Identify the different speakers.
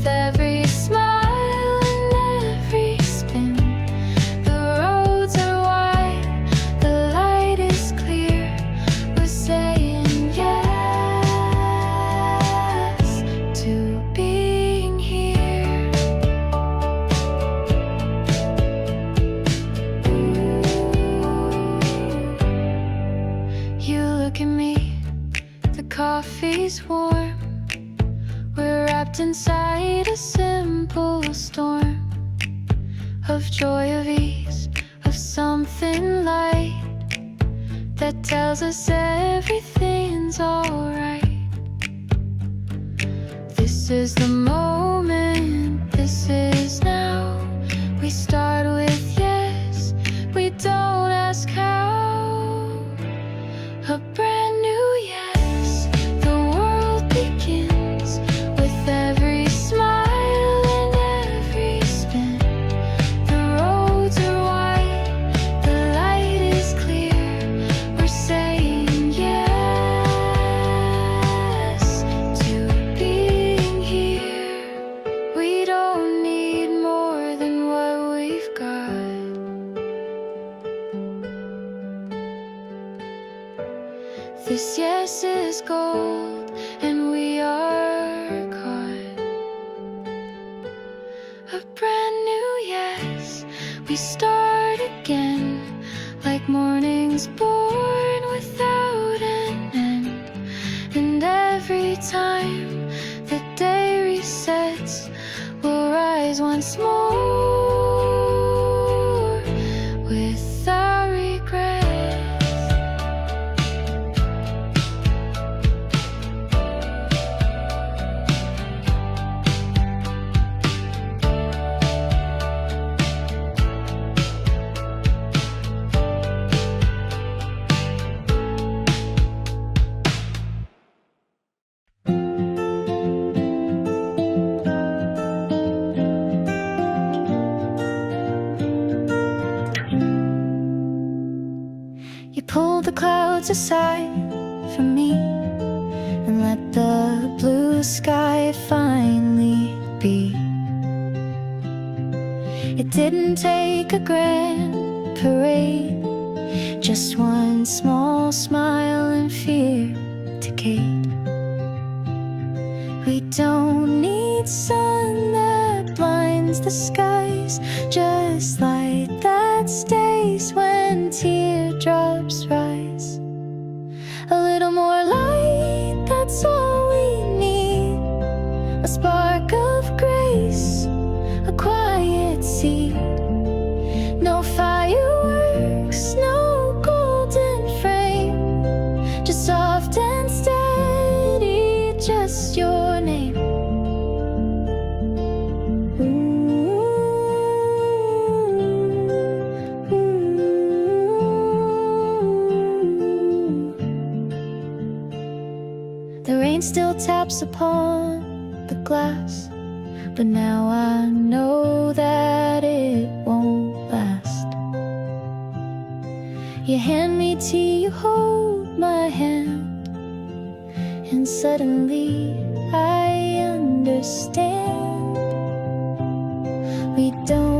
Speaker 1: With every smile and every spin, the roads are wide, the light is clear. We're saying yes to being here. You look at me, the coffee's warm. We're wrapped inside a simple storm of joy, of ease, of something light that tells us everything's alright. This is the moment, this is now. We start with yes, we don't ask how. A brand new yes, the world begins. With every smile and every spin, the roads are wide, the light is clear. We're saying yes to being here. We don't need more than what we've got. This yes is gold, and we are caught. A brand new yes, we start again, like mornings born without an end. And every time the day resets, we'll rise once more without regret. You pulled the clouds aside from me and let the blue sky finally be. It didn't take a grand parade, just one small smile and fear decayed. We don't need sun that blinds the skies, just light that stays when teardrops rise. A little more light, that's all we need. A spark of grace, a quiet seed. No fireworks, no golden frame, just soft and steady, just your name. The rain still taps upon the glass, but now I know that it won't last. You hand me tea, you hold my hand, and suddenly I understand. We don't